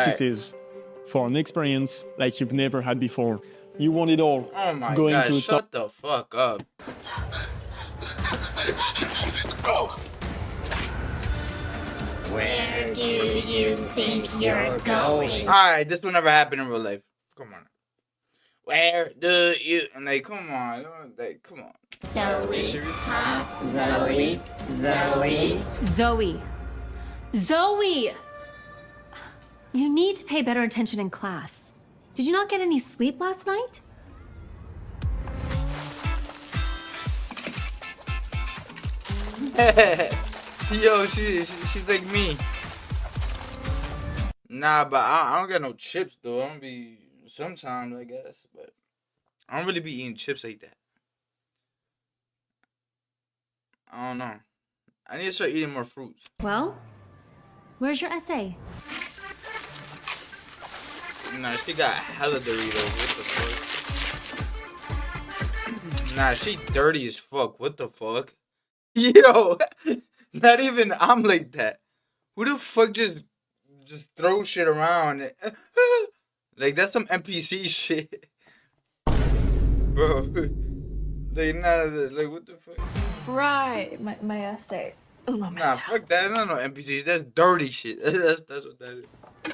It is for an experience like you've never had before. You want it all. Oh my Going god, to shut the fuck up. Where do you think you're going? Alright, this will never happen in real life. Come on. Where do you... Like, come on. Like, come on. Zoe, huh? Zoe, Zoe. Zoe. Zoe! You need to pay better attention in class. Did you not get any sleep last night? Yo, she's like me. Nah, but I don't got no chips though. I'm gonna be sometimes, I guess, but I don't really be eating chips like that. I don't know. I need to start eating more fruits. Well, where's your essay? Nah, she got hella Doritos. What the fuck? Nah, she dirty as fuck. What the fuck? Yo, not even I'm like that. Who the fuck just throw shit around? Like, that's some NPC shit. Bro. Like, nah, like, what the fuck? Right, my essay. Nah, fuck that. That's not no NPCs. That's dirty shit. That's what that is.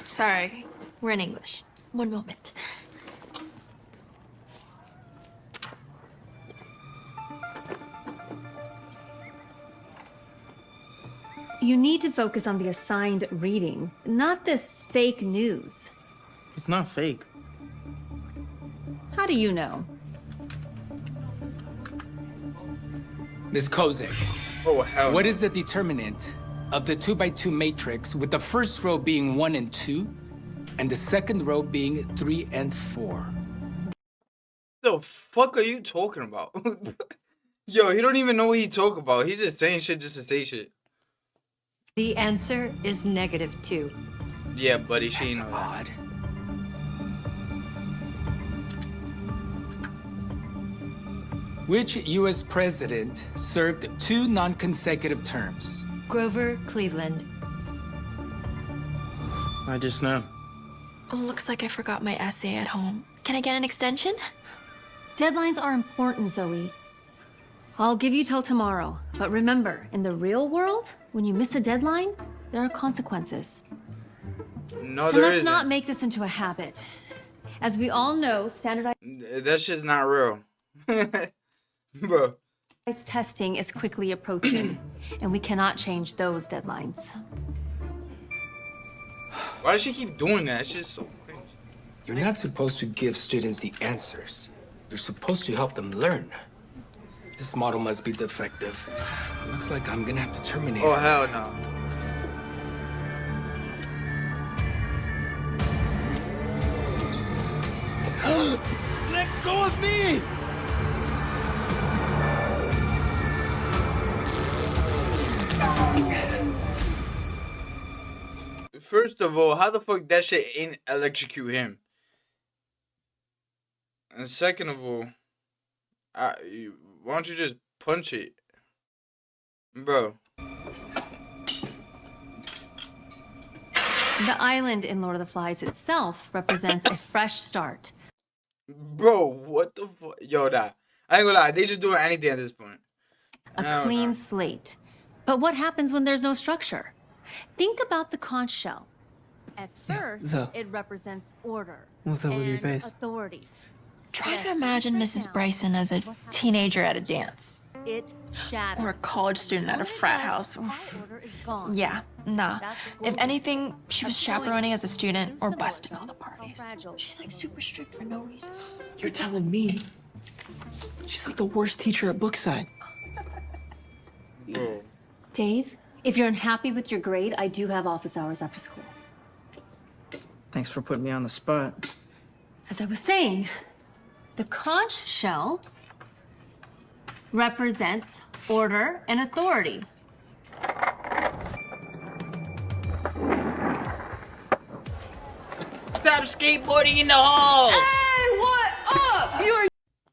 Sorry, we're in English. One moment. You need to focus on the assigned reading, not this fake news. It's not fake. How do you know? Ms. Kozak, Oh, hell what no. is the determinant of the 2x2 matrix with the first row being 1 and 2 and the second row being 3 and 4? The fuck are you talking about? Yo, he don't even know what he talking about. He's just saying shit just to say shit. The answer is -2. Yeah, buddy, she That's ain't know that. odd. Which U.S. president served 2 non-consecutive terms? Grover Cleveland. I just know. Looks like I forgot my essay at home. Can I get an extension? Deadlines are important, Zoe. I'll give you till tomorrow. But remember, in the real world, when you miss a deadline, there are consequences. No, And there let's isn't. not make this into a habit. As we all know, standardized That shit's not real. Bro. testing is quickly approaching, and we cannot change those deadlines. Why does she keep doing that? It's just so crazy. You're not supposed to give students the answers. You're supposed to help them learn. This model must be defective. Looks like I'm gonna have to terminate Oh, it. hell no. Let go of me! First of all, how the fuck that shit ain't electrocute him? And second of all, why don't you just punch it? Bro. The island in Lord of the Flies itself represents a fresh start. Bro, what the fuck? Yo, nah. I ain't gonna lie. They just doing anything at this point. A clean slate. But what happens when there's no structure? Think about the conch shell. At first, So- it represents order What's up with your and face? authority. Try to imagine Mrs. Bryson as a teenager at a dance. It shatters. Or a college student at a frat house. Order is gone. Yeah, nah. That's If golden. anything, she was That's going chaperoning as a to student or symbolize busting all the how parties. fragile She's like super strict for no reason. You're telling me she's like the worst teacher at Brookside. Bro. Dave, if you're unhappy with your grade, I do have office hours after school. Thanks for putting me on the spot. As I was saying, the conch shell represents order and authority. Stop skateboarding in the hall! Hey, what up? You're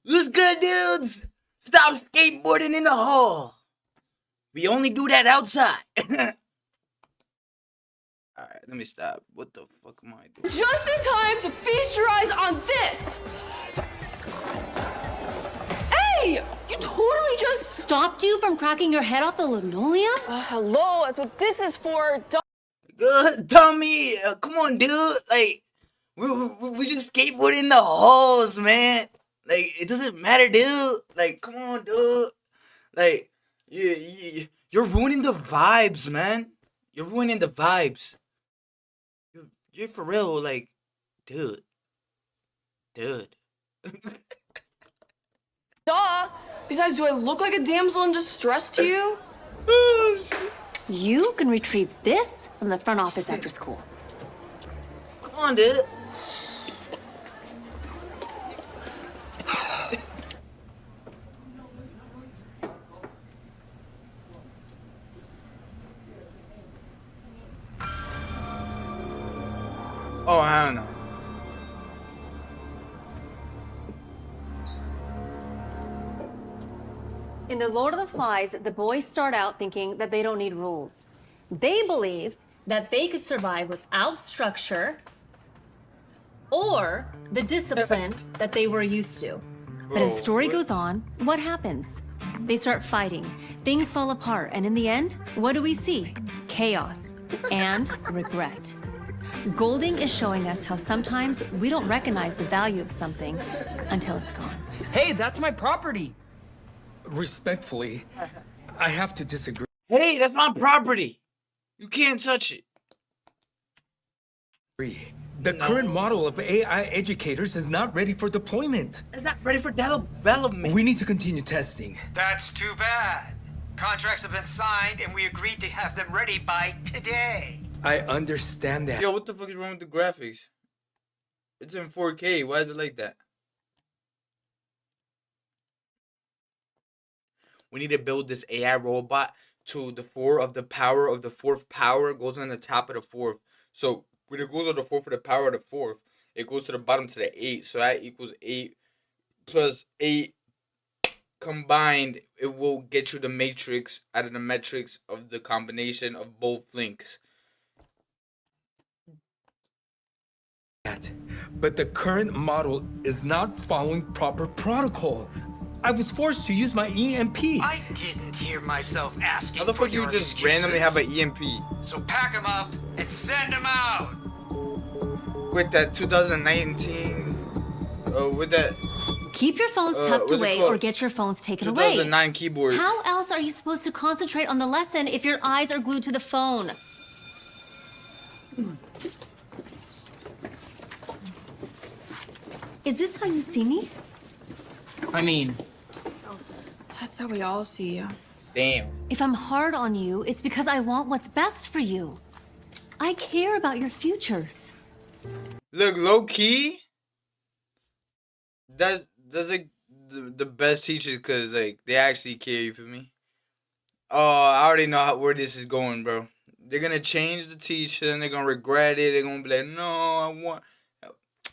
What's good, dudes? Stop skateboarding in the hall. We only do that outside. Alright, let me stop. What the fuck am I doing? Just in time to feast your eyes on this! Hey! You totally just Stopped you from cracking your head off the linoleum? hello, that's what this is for. Good dummy. Come on, dude. Like, we just skateboard in the halls, man. Like, it doesn't matter, dude. Like, come on, dude. Like, you're ruining the vibes, man. You're ruining the vibes. You're for real, like, dude. Duh! Besides, do I look like a damsel in distress to you? You can retrieve this from the front office after school. Come on, dude. Oh, I don't know. In The Lord of the Flies, the boys start out thinking that they don't need rules. They believe that they could survive without structure or the discipline that they were used to. But as the story goes on, what happens? They start fighting, things fall apart, and in the end, what do we see? Chaos and regret. Golding is showing us how sometimes we don't recognize the value of something until it's gone. Hey, that's my property. Respectfully, I have to disagree. Hey, that's my property. You can't touch it. The current model of AI educators is not ready for deployment. It's not ready for development. We need to continue testing. That's too bad. Contracts have been signed, and we agreed to have them ready by today. I understand that. Yo, what the fuck is wrong with the graphics? It's in 4K. Why is it like that? We need to build this AI robot to the power of the fourth power goes on the top of the fourth. So when it goes on the fourth for the power of the fourth, it goes to the bottom to the 8. So that equals 8 plus 8 combined. It will get you the matrix out of the metrics of the combination of both links. But the current model is not following proper protocol. I was forced to use my EMP. I didn't hear myself asking. How the fuck you just randomly have an EMP? So pack them up and send them out. With that 2019, with that. Keep your phones tucked away or get your phones taken away. 2009 keyboard. How else are you supposed to concentrate on the lesson if your eyes are glued to the phone? Is this how you see me? I mean, So, that's how we all see you. Damn. If I'm hard on you, it's because I want what's best for you. I care about your futures. Look, low key. That's like the best teachers, cause like they actually care. You feel me? Oh, I already know where this is going, bro. They're gonna change the teacher, and they're gonna regret it. They're gonna be like, no, I want.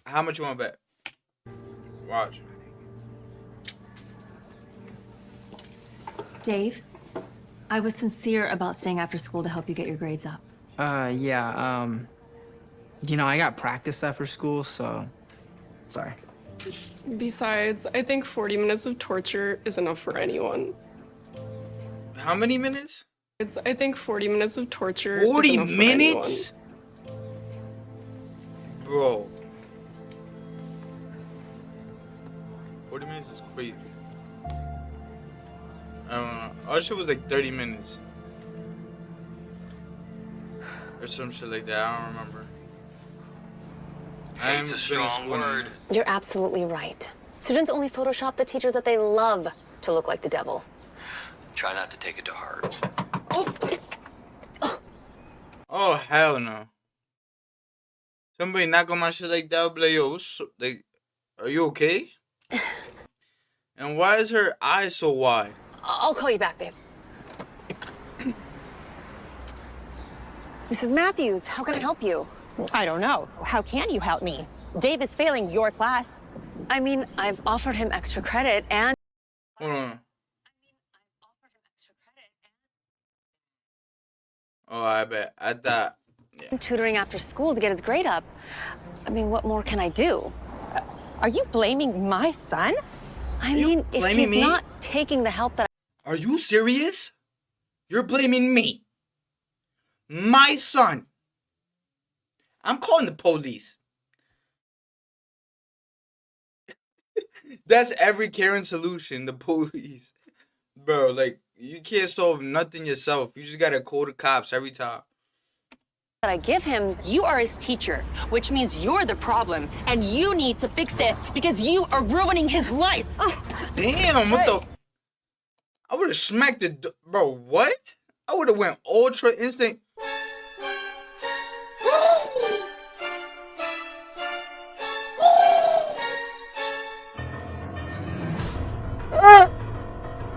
How much you want back? Watch. Dave, I was sincere about staying after school to help you get your grades up. yeah, you know, I got practice after school, so sorry. Besides, I think 40 minutes of torture is enough for anyone. How many minutes? I think 40 minutes of torture 40 is enough minutes? Bro. 40 minutes is crazy. I don't know. Our shit was like 30 minutes. Or some shit like that. I don't remember. Hate's a strong word. You're absolutely right. Students only Photoshop the teachers that they love to look like the devil. Try not to take it to heart. Oh, hell no. Somebody knock on my shit like that, I'll be like, yo, like, are you okay? And why is her eyes so wide? I'll call you back, babe. Mrs. Matthews, how can I help you? I don't know. How can you help me? Dave is failing your class. I mean, I've offered him extra credit and... Hold on. Oh, I bet. I thought tutoring after school to get his grade up. I mean, what more can I do? Are you blaming my son? I mean, if he's not taking the help that Are you serious? You're blaming me. My son. I'm calling the police. That's every Karen solution, the police. Bro, like, you can't solve nothing yourself. You just gotta call the cops every time. I give him. You are his teacher, which means you're the problem, and you need to fix this because you are ruining his life. Damn, what the? I would have smacked the bro. What? I would have went ultra instinct.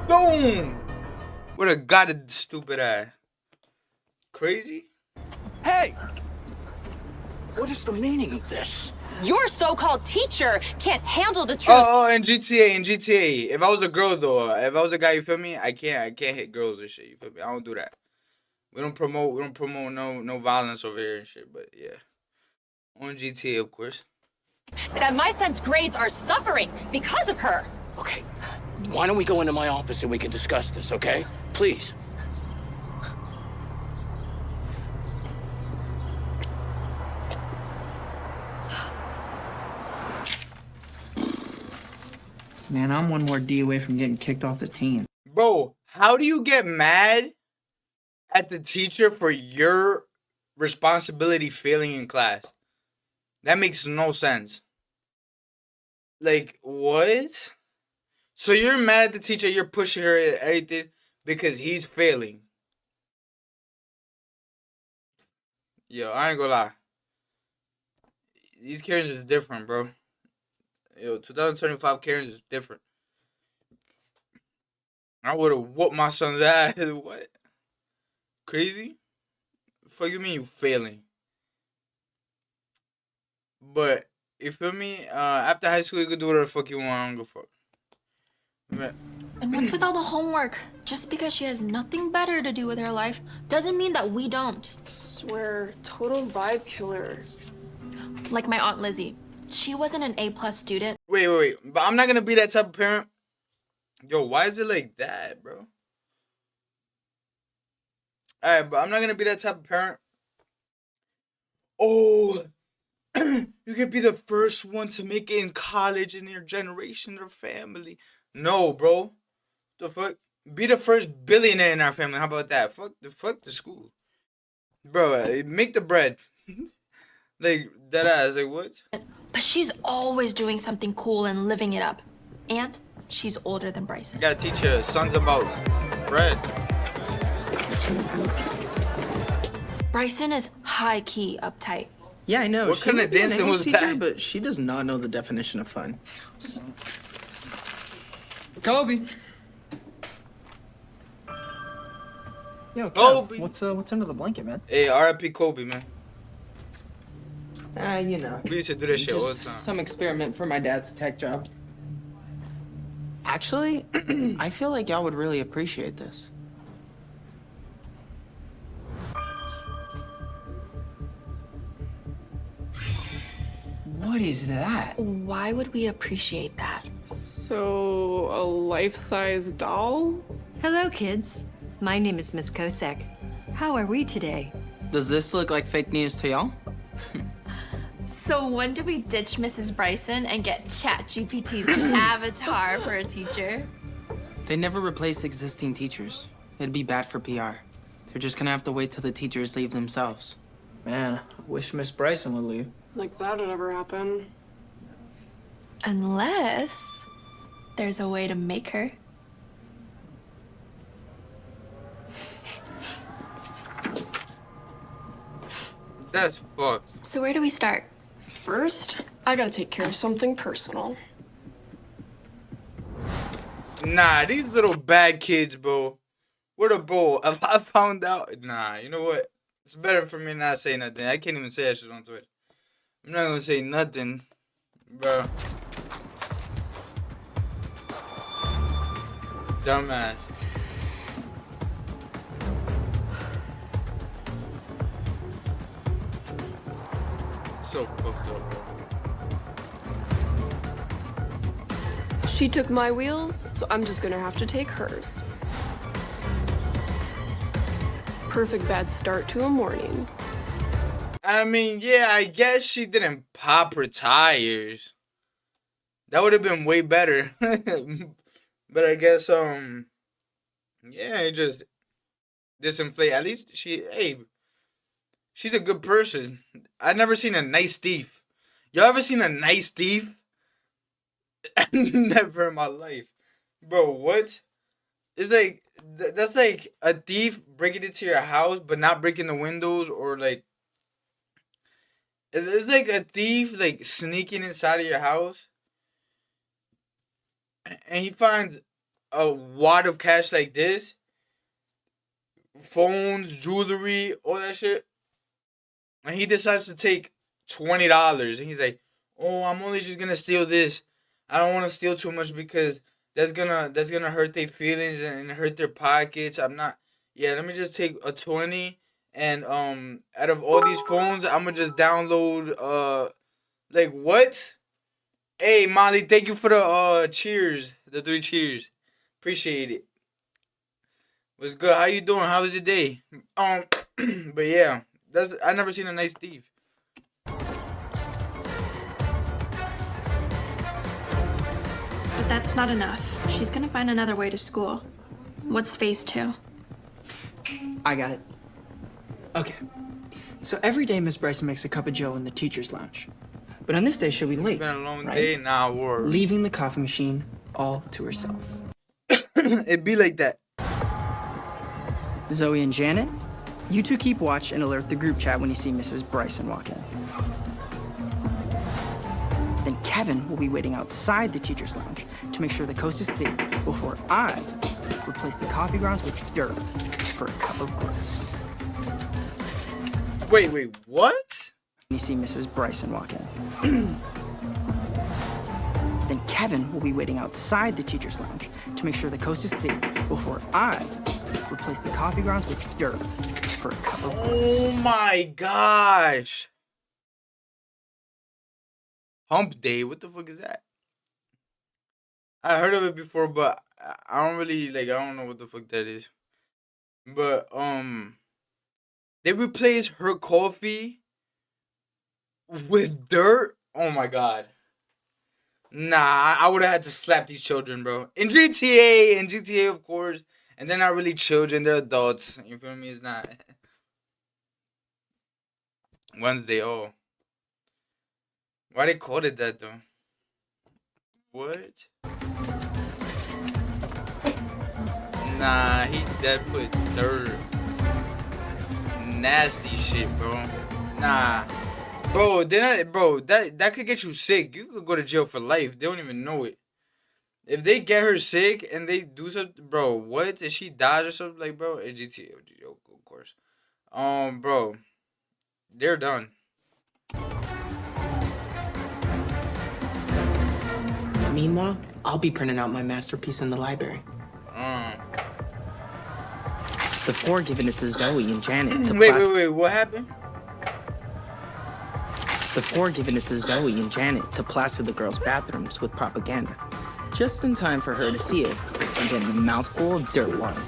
Boom! Would have got a stupid ass. Crazy. Hey! What is the meaning of this? Your so-called teacher can't handle the truth. Oh, in GTA. If I was a girl though, if I was a guy, you feel me? I can't hit girls and shit. You feel me? I don't do that. We don't promote no violence over here and shit. But yeah, on GTA, of course. That my son's grades are suffering because of her. Okay, why don't we go into my office and we can discuss this, okay? Please. Man, I'm one more D away from getting kicked off the team. Bro, how do you get mad at the teacher for your responsibility failing in class? That makes no sense. Like, what? So you're mad at the teacher, you're pushing her at everything because he's failing. Yo, I ain't gonna lie. These Karens is different, bro. Yo, 2075 Karens is different. I would have whooped my son's ass. What? Crazy? The fuck you mean you failing? But, you feel me? After high school, you can do whatever the fuck you want. I don't give a fuck. Man. And what's with all the homework? Just because she has nothing better to do with her life doesn't mean that we don't. Swear, total vibe killer. Like my Aunt Lizzie. She wasn't an A+ student. Wait. But I'm not gonna be that type of parent. Yo, why is it like that, bro? Alright, but I'm not gonna be that type of parent. Oh, you could be the first one to make it in college in your generation or family. No, bro. The fuck? Be the first billionaire in our family. How about that? Fuck the school. Bro, make the bread. Like, that ass, like, what? But she's always doing something cool and living it up. And she's older than Bryson. You gotta teach your sons about bread. Bryson is high-key uptight. Yeah, I know. What kind of dancing was that? But she does not know the definition of fun. So. Kobe. Yo, Kobe. What's under the blanket, man? Hey, R.I.P. Kobe, man. You know. We used to do that shit all the time. Some experiment for my dad's tech job. Actually, I feel like y'all would really appreciate this. What is that? Why would we appreciate that? So, a life-size doll? Hello, kids. My name is Miss Kosek. How are we today? Does this look like fake news to y'all? So when do we ditch Mrs. Bryson and get ChatGPT's avatar for a teacher? They never replace existing teachers. It'd be bad for PR. They're just gonna have to wait till the teachers leave themselves. Man, I wish Miss Bryson would leave. Like that would ever happen. Unless there's a way to make her. That's fucked. So where do we start? First, I gotta take care of something personal. Nah, these little bad kids, bro. What a bull. If I found out, nah, you know what? It's better for me not to say nothing. I can't even say that shit on Twitch. I'm not gonna say nothing, bro. Dumbass. So fucked up, bro. She took my wheels, so I'm just gonna have to take hers. Perfect bad start to a morning. I mean, yeah, I guess she didn't pop her tires. That would have been way better. But I guess, yeah, it just disinflate. At least she's a good person. I've never seen a nice thief. Y'all ever seen a nice thief? Never in my life. Bro, what? It's like, that's like a thief breaking into your house, but not breaking the windows, or like, it's like a thief like sneaking inside of your house, and he finds a wad of cash like this, phones, jewelry, all that shit, and he decides to take $20, and he's like, "Oh, I'm only just gonna steal this. I don't want to steal too much because that's gonna hurt their feelings and hurt their pockets. I'm not. Yeah, let me just take a 20, and out of all these phones, I'm gonna just download like what? Hey Molly, thank you for the cheers, the 3 cheers. Appreciate it. What's good? How you doing? How was your day? But yeah, I never seen a nice thief. But that's not enough. She's gonna find another way to school. What's phase 2? I got it. Okay. So every day Miss Bryson makes a cup of joe in the teacher's lounge. But on this day she'll be late. It's been a long right? day now, war. Leaving the coffee machine all to herself. It be like that. Zoe and Janet, you two keep watch and alert the group chat when you see Mrs. Bryson walk in. Then Kevin will be waiting outside the teacher's lounge to make sure the coast is clear before I replace the coffee grounds with dirt for a cup of gross. Wait, what? You see Mrs. Bryson walk in. Then Kevin will be waiting outside the teacher's lounge to make sure the coast is clear before I replace the coffee grounds with dirt for a cup of gross. Oh my gosh. Hump day, what the fuck is that? I heard of it before, but I don't really I don't know what the fuck that is. But they replaced her coffee with dirt. Oh my god. Nah, I would have had to slap these children, bro. In GTA, of course. And they're not really children, they're adults. You feel me? It's not Wednesday, oh. Why they called it that though? What? Nah, that put dirt. Nasty shit, bro. Nah. Bro, that could get you sick. You could go to jail for life. They don't even know it. If they get her sick and they do something, bro, what? If she dies or something, like, bro, GTA, of course. Bro, they're done. Meanwhile, I'll be printing out my masterpiece in the library. Before giving it to Zoe and Janet to Wait, what happened? Before giving it to Zoe and Janet to plaster the girls' bathrooms with propaganda. Just in time for her to see it and get a mouthful of dirt water.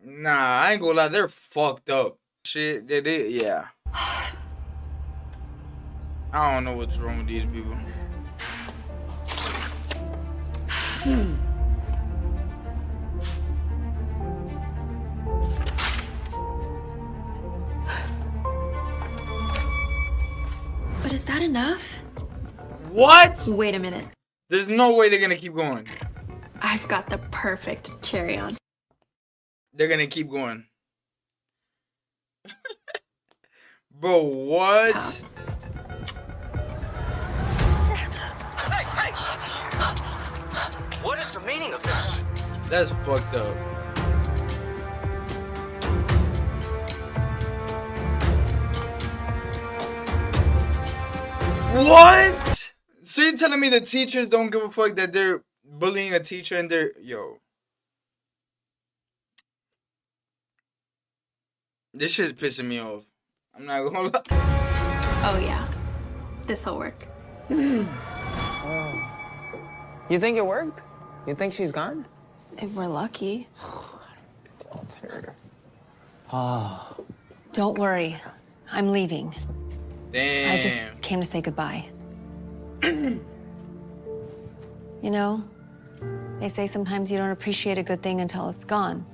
Nah, I ain't gonna lie, they're fucked up. Shit, yeah. I don't know what's wrong with these people. But is that enough? What? Wait a minute. There's no way they're gonna keep going. I've got the perfect cherry on. They're gonna keep going. Bro, what? Hey! What is the meaning of this? That's fucked up. What? So you're telling me the teachers don't give a fuck that they're bullying a teacher and they're... Yo. This shit's pissing me off. I'm not gonna lie. Oh yeah, this'll work. You think it worked? You think she's gone? If we're lucky. Oh. Don't worry. I'm leaving. Damn. I just came to say goodbye. You know, they say sometimes you don't appreciate a good thing until it's gone.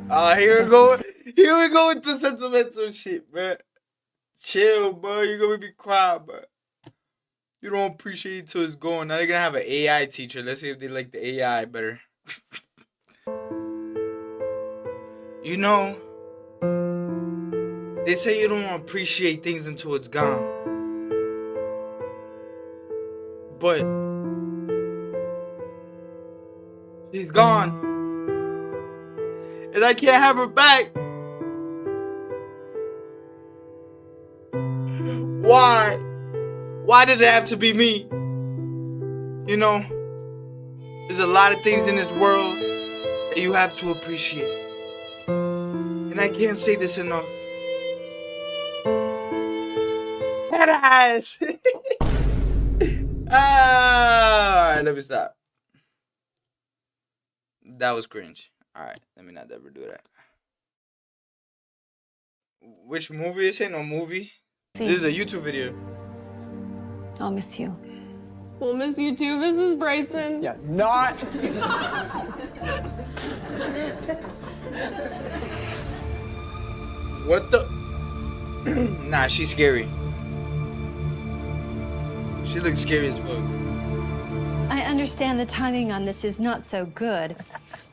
Here we go. Here we go with the sentimental shit, bro. Chill, bro. You're gonna make me cry, bro. You don't appreciate it till it's gone. Now they're gonna have an AI teacher. Let's see if they like the AI better. You know, they say you don't appreciate things until it's gone. But she's gone. And I can't have her back. Why? Why does it have to be me? You know, there's a lot of things in this world that you have to appreciate. And I can't say this enough. Head ass. Alright, let me stop. That was cringe. Alright, let me not ever do that. Which movie is it? No movie? See. This is a YouTube video. I'll miss you. We'll miss you too, Mrs. Bryson. Yeah, not. What the? Nah, she's scary. She looks scary as fuck. I understand the timing on this is not so good.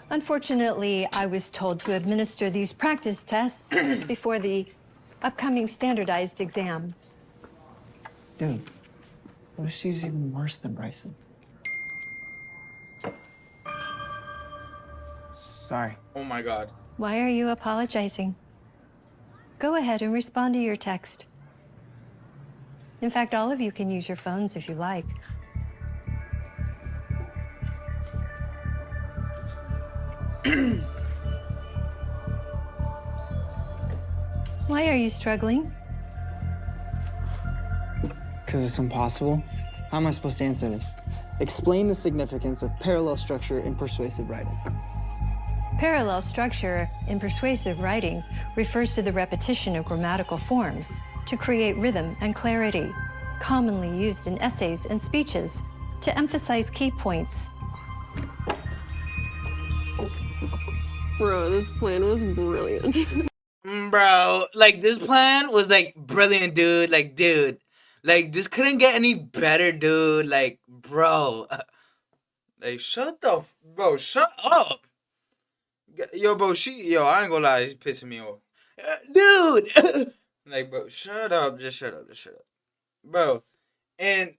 Unfortunately, I was told to administer these practice tests before the upcoming standardized exam. Dude, what if she's even worse than Bryson? Sorry. Oh my god. Why are you apologizing? Go ahead and respond to your text. In fact, all of you can use your phones if you like. Why are you struggling? Because it's impossible. How am I supposed to answer this? Explain the significance of parallel structure in persuasive writing. Parallel structure in persuasive writing refers to the repetition of grammatical forms to create rhythm and clarity, commonly used in essays and speeches to emphasize key points. Bro, this plan was brilliant. Bro, like this plan was like brilliant, dude. Like, dude. Like, this couldn't get any better, dude. Like, bro. Like, shut up. Yo, bro, I ain't gonna lie, she's pissing me off. Dude! Like, bro, shut up. Just shut up. Bro, and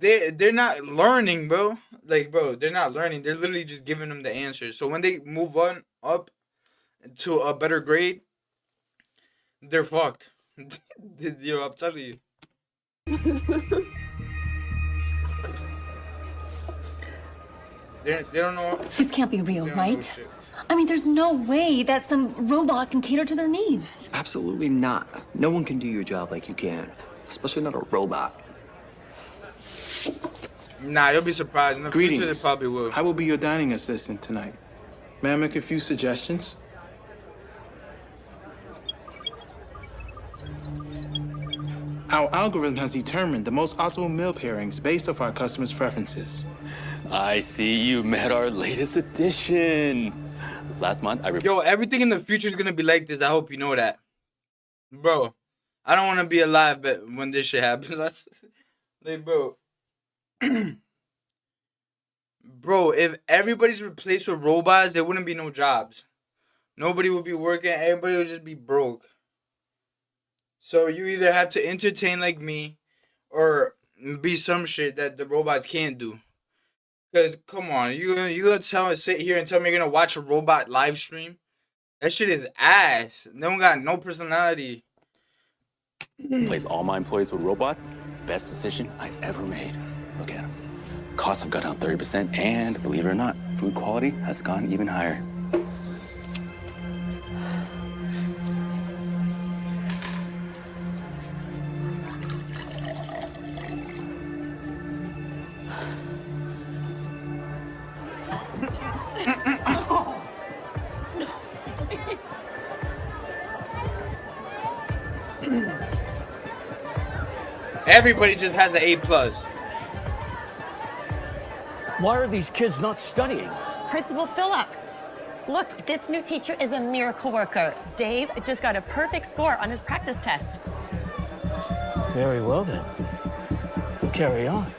they're not learning, bro. Like, bro, they're not learning. They're literally just giving them the answers. So when they move on up to a better grade, they're fucked. Yo, I'm telling you. They don't know. This can't be real, right? I mean, there's no way that some robot can cater to their needs. Absolutely not. No one can do your job like you can, especially not a robot. Nah, you'll be surprised. In the future, they probably will. I will be your dining assistant tonight. May I make a few suggestions? Our algorithm has determined the most optimal meal pairings based off our customers' preferences. I see you met our latest addition. Last month, Yo, everything in the future is gonna be like this. I hope you know that. Bro, I don't want to be alive but when this shit happens. Like, bro. Bro, if everybody's replaced with robots, there wouldn't be no jobs. Nobody would be working. Everybody would just be broke. So you either have to entertain like me or be some shit that the robots can't do. Because, come on, you gonna sit here and tell me you're gonna watch a robot live stream? That shit is ass. They don't got no personality. Replace all my employees with robots. Best decision I ever made. Look at them. Costs have gone down 30%, and believe it or not, food quality has gone even higher. Everybody just has an A+. Why are these kids not studying? Principal Phillips. Look, this new teacher is a miracle worker. Dave just got a perfect score on his practice test. Very well then. Carry on.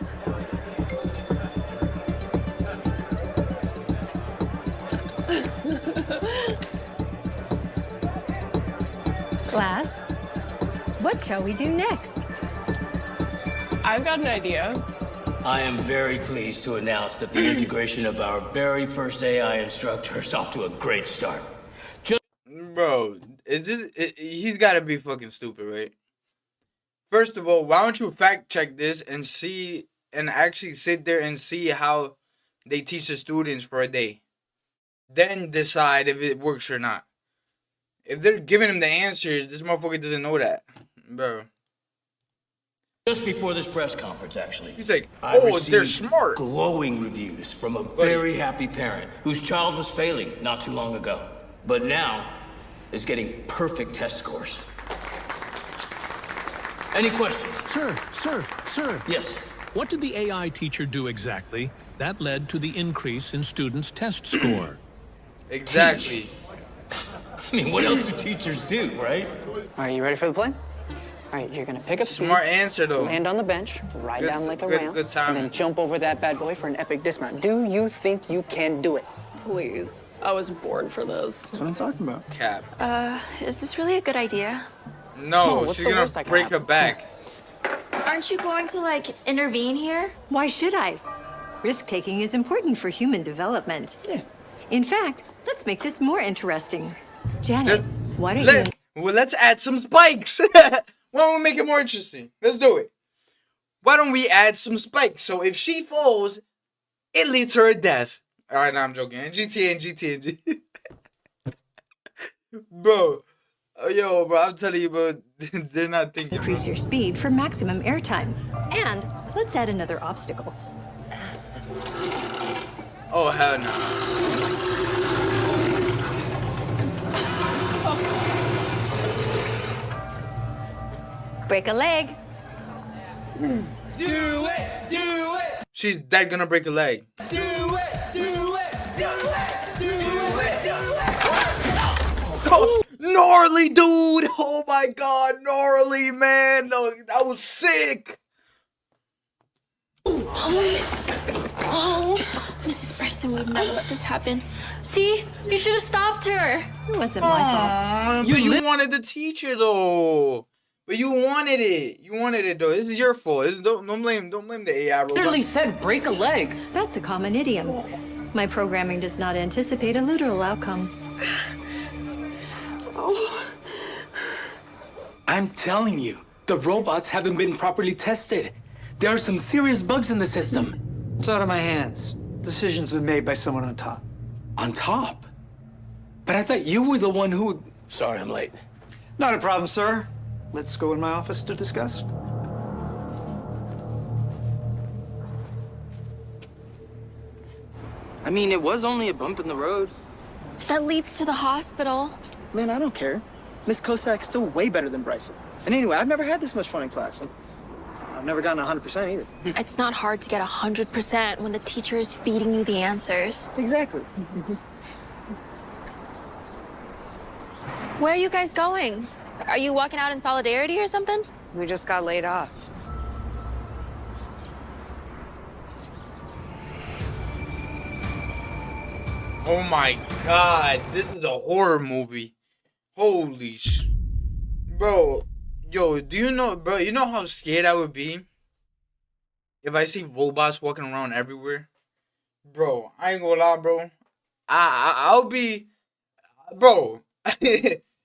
Class, what shall we do next? I've got an idea. I am very pleased to announce that the integration of our very first AI instructor is off to a great start. Bro, he's gotta be fucking stupid, right? First of all, why don't you fact check this and see, and actually sit there and see how they teach the students for a day. Then decide if it works or not. If they're giving him the answers, this motherfucker doesn't know that. Bro. Just before this press conference, actually. He's like, I oh, received they're smart. Glowing reviews from a very happy parent whose child was failing not too long ago, but now is getting perfect test scores. Any questions? Sir. Yes. What did the AI teacher do exactly that led to the increase in students' test score? Exactly. I mean, what else do teachers do, right? All right, you ready for the play? All right, you're gonna pick up Smart speed, answer, though. land on the bench, ride down like a ramp, good and then jump over that bad boy for an epic dismount. Do you think you can do it? Please. I was born for this. That's what I'm talking about. Cap. Is this really a good idea? No, what's she's the gonna worst that can break happen? her back. Aren't you going to, like, intervene here? Why should I? Risk-taking is important for human development. Yeah. In fact, let's make this more interesting. Janet, why don't you... Well, let's add some spikes. Why don't we make it more interesting? Let's do it. Why don't we add some spikes? So if she falls, it leads to her death. All right, no, I'm joking. GTA. Bro. Yo, bro, I'm telling you, bro, they're not thinking. Increase your speed for maximum airtime. And let's add another obstacle. Oh, hell no. Break a leg. Do it! She's dead gonna break a leg. Oh, gnarly, dude! Oh my god, gnarly, man! No, that was sick! Oh, Mrs. Bryson would never let this happen. See? You should have stopped her. It wasn't my fault. You wanted the teacher, though. But you wanted it. You wanted it, though. This is your fault. Don't blame the AI robot. Literally said break a leg. That's a common idiom. My programming does not anticipate a literal outcome. I'm telling you, the robots haven't been properly tested. There are some serious bugs in the system. It's out of my hands. Decision's been made by someone on top. On top? But I thought you were the one who... Sorry, I'm late. Not a problem, sir. Let's go in my office to discuss. I mean, it was only a bump in the road. That leads to the hospital. Man, I don't care. Miss Kosak's still way better than Bryson. And anyway, I've never had this much fun in class. And I've never gotten 100% either. It's not hard to get 100% when the teacher is feeding you the answers. Exactly. Where are you guys going? Are you walking out in solidarity or something? We just got laid off. Oh my god, this is a horror movie. Holy sh... Bro, yo, do you know, bro, you know how scared I would be if I see robots walking around everywhere? Bro, I ain't gonna lie, bro. I'll be... Bro.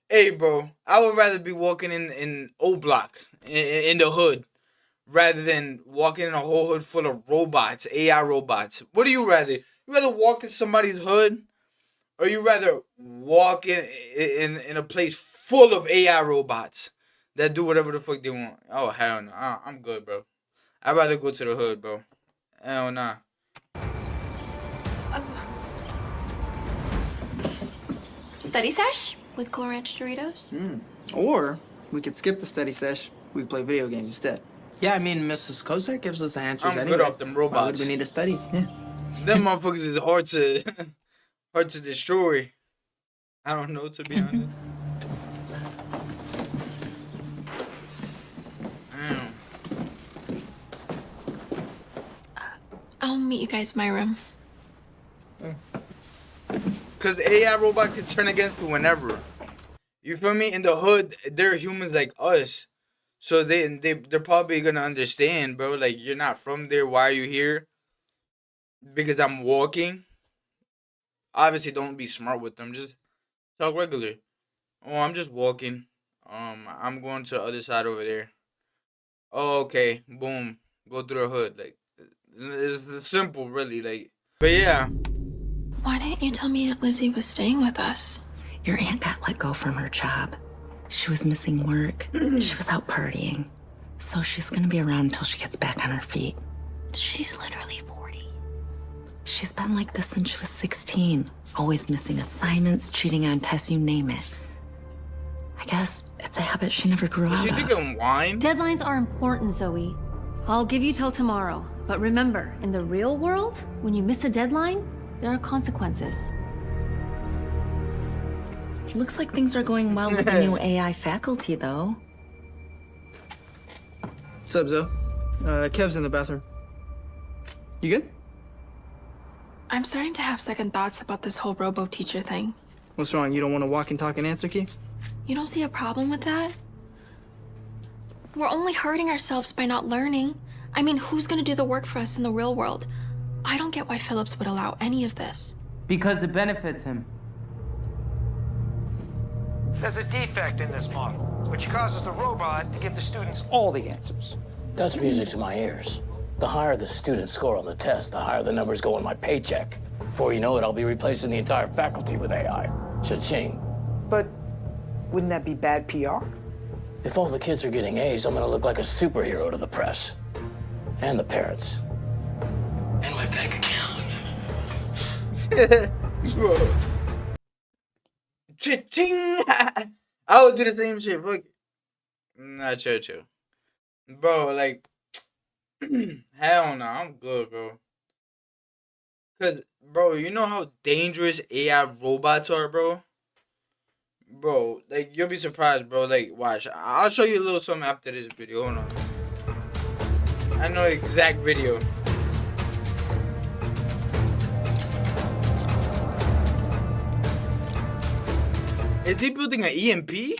Hey, bro, I would rather be walking in O Block, in the hood, rather than walking in a whole hood full of robots, AI robots. What do you rather? You rather walk in somebody's hood, or you rather walk in a place full of AI robots that do whatever the fuck they want? Oh, hell no. I'm good, bro. I'd rather go to the hood, bro. Hell nah. Study sesh with Cool Ranch Doritos? Or we could skip the study sesh. We could play video games instead. Yeah, I mean, Mrs. Kozak gives us the answers I'm anyway. good off them Why would robots. we need to study? Yeah. Them motherfuckers is hard to destroy. I don't know, to be honest. Damn. I'll meet you guys in my room. Cause AI robot could turn against you whenever. You feel me? In the hood, they're humans like us. So they're probably gonna understand, bro. Like, you're not from there. Why are you here? Because I'm walking. Obviously, don't be smart with them. Just talk regular. Oh, I'm just walking. I'm going to the other side over there. Oh, okay. Boom. Go through the hood. Like, it's simple, really. Like, but yeah. Why didn't you tell me Aunt Lizzie was staying with us? Your aunt got let go from her job. She was missing work. She was out partying. So she's gonna be around until she gets back on her feet. She's literally 40. She's been like this since she was 16. Always missing assignments, cheating on tests, you name it. I guess it's a habit she never grew Is out she of. thinking wine? Deadlines are important, Zoe. I'll give you till tomorrow. But remember, in the real world, when you miss a deadline, there are consequences. Looks like things are going well with the new AI faculty, though. What's up, Zoe? Kev's in the bathroom. You good? I'm starting to have second thoughts about this whole robo-teacher thing. What's wrong? You don't want to walk and talk and answer key? You don't see a problem with that? We're only hurting ourselves by not learning. I mean, who's gonna do the work for us in the real world? I don't get why Phillips would allow any of this. Because it benefits him. There's a defect in this model, which causes the robot to give the students all the answers. That's music to my ears. The higher the student score on the test, the higher the numbers go in my paycheck. Before you know it, I'll be replacing the entire faculty with AI. Cha-ching. But wouldn't that be bad PR? If all the kids are getting A's, I'm gonna look like a superhero to the press. And the parents. And my bank account. Cha-ching! I would do the same shit. Fuck. Nah, chill. Bro, like, hell no, I'm good, bro. Cause, bro, you know how dangerous AI robots are, bro? Bro, like, you'll be surprised, bro. Like, watch. I'll show you a little something after this video. Hold on. I know exact video. Is he building an EMP? Do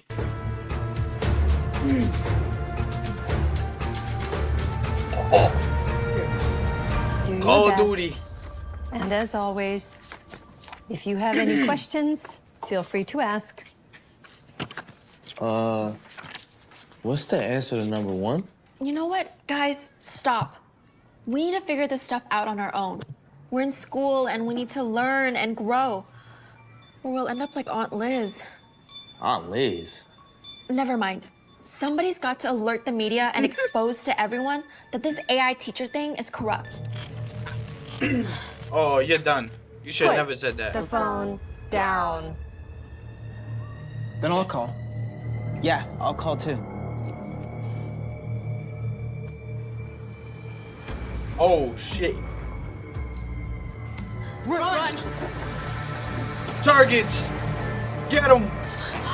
Call your of Duty. best. And as always, if you have any questions, feel free to ask. What's the answer to number one? You know what, guys? Stop. We need to figure this stuff out on our own. We're in school and we need to learn and grow. Or we'll end up like Aunt Liz. Aunt Liz. Never mind. Somebody's got to alert the media and expose to everyone that this AI teacher thing is corrupt. Oh, you're done. You should have Put never said that. the phone down. Then I'll call. Yeah, I'll call too. Oh, shit. Run! Targets! Get them!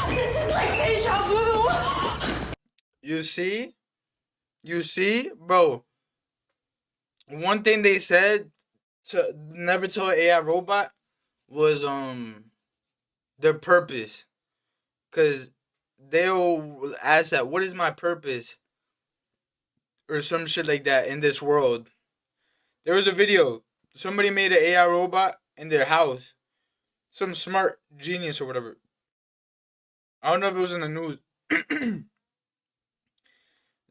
This is like deja vu! You see? You see? Bro. One thing they said to never tell an AI robot was their purpose. Cause they'll ask that, what is my purpose? Or some shit like that in this world. There was a video. Somebody made an AI robot in their house. Some smart genius or whatever. I don't know if it was in the news.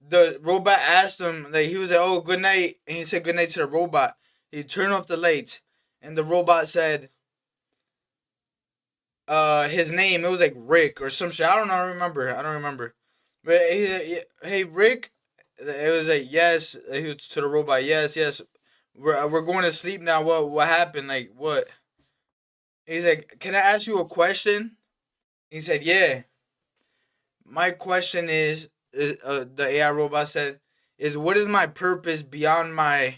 The robot asked him, like, he was like, oh, good night. And he said good night to the robot. He turned off the lights. And the robot said, his name, it was like Rick or some shit. I don't remember. But hey, Rick. It was like, yes. He was to the robot, yes. We're going to sleep now. What happened? Like, what? He's like, can I ask you a question? He said, yeah. My question is, the AI robot said, is what is my purpose beyond my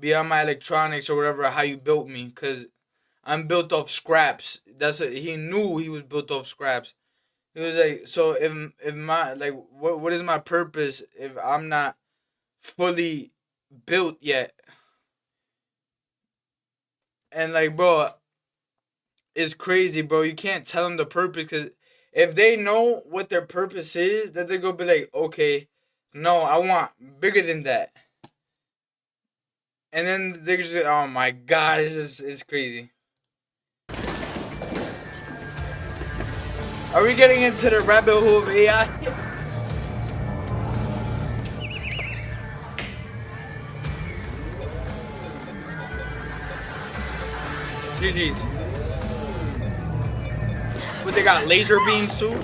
electronics or whatever, how you built me, because I'm built off scraps. He knew he was built off scraps. He was like, so if my, like, what is my purpose if I'm not fully built yet? And like, bro, it's crazy, bro. You can't tell them the purpose, because if they know what their purpose is, then they're gonna be like, okay, no, I want bigger than that. And then they're just like, oh my god, it's crazy. Are we getting into the rabbit hole of AI? GG's. But they got laser beams too?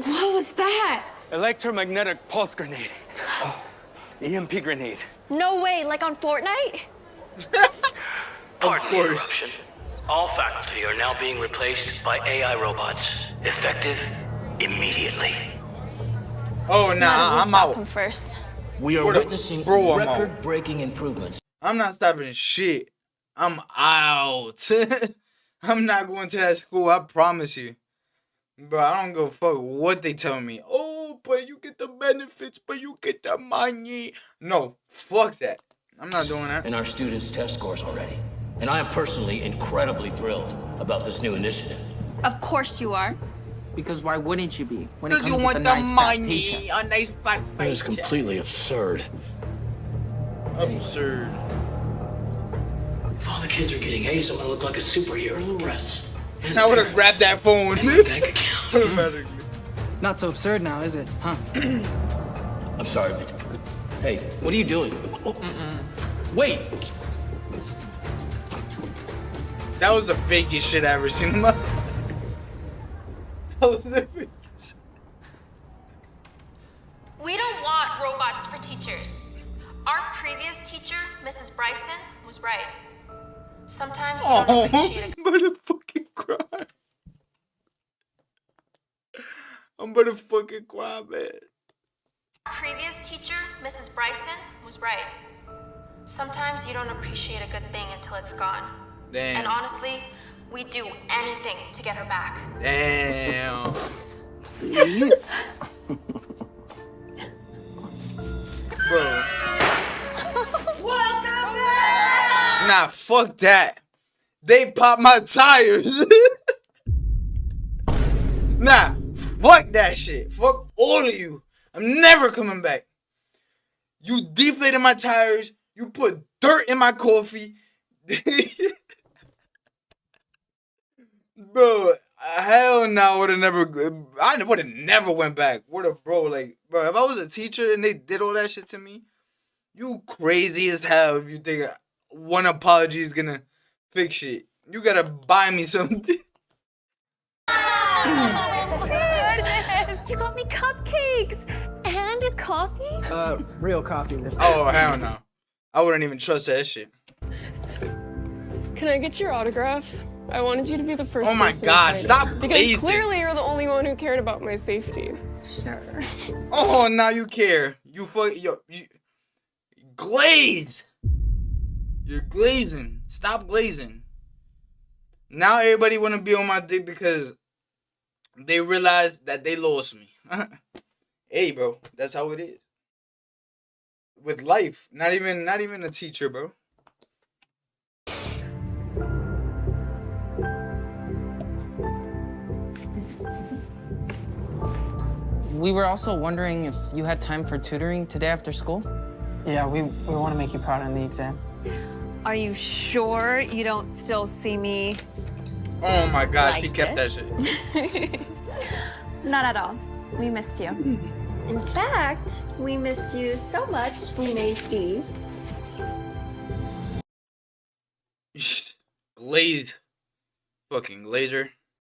What was that? Electromagnetic pulse grenade. EMP grenade. No way, like on Fortnite? Pardon the interruption. All faculty are now being replaced by AI robots. Effective immediately. Oh, nah, I'm out. Him first. We are witnessing Bro, I'm out. record-breaking improvements. I'm not stopping shit. I'm out. I'm not going to that school, I promise you. Bro, I don't give a fuck what they tell me. Oh, but you get the benefits, but you get the money. No, fuck that. I'm not doing that. And our students' test scores already. And I am personally incredibly thrilled about this new initiative. Of course you are. Because why wouldn't you be? When it Because comes you with want a the nice fat money, paycheck. a nice fat That is paycheck. completely absurd. Absurd. If all the kids are getting A's, I'm gonna look like a superhero to the press. I would have grabbed that phone. Automatically. Not so absurd now, is it? Huh? I'm sorry, but... Hey, what are you doing? Wait! That was the biggest shit I ever seen in my life. That was the biggest. We don't want robots for teachers. Our previous teacher, Mrs. Bryson, was right. Sometimes you don't appreciate I'm about to fucking cry. I'm about to fucking cry, man. Our previous teacher, Mrs. Bryson, was right. Sometimes you don't appreciate a good thing until it's gone. Damn. And honestly, we'd do anything to get her back. Damn. Sweet. Bro. Nah, fuck that. They popped my tires. Nah, fuck that shit. Fuck all of you. I'm never coming back. You deflated my tires. You put dirt in my coffee. Bro, hell no, I would have never went back. Bro, if I was a teacher and they did all that shit to me, you crazy as hell if you think one apology is gonna fix shit. You gotta buy me something. You got me cupcakes and a coffee? Real coffee this time. Oh, hell no. I wouldn't even trust that shit. Can I get your autograph? I wanted you to be the first. Oh my person god, to sign stop it. glazing. Because clearly you're the only one who cared about my safety. Sure. Oh, now you care. You glaze. You're glazing. Stop glazing. Now everybody want to be on my dick because they realize that they lost me. Hey, bro, that's how it is. With life, not even a teacher, bro. We were also wondering if you had time for tutoring today after school. Yeah, we want to make you proud on the exam. Are you sure you don't still see me? Oh my gosh, Like he kept this? that shit. Not at all. We missed you. In fact, we missed you so much we made these. laser. Fucking laser.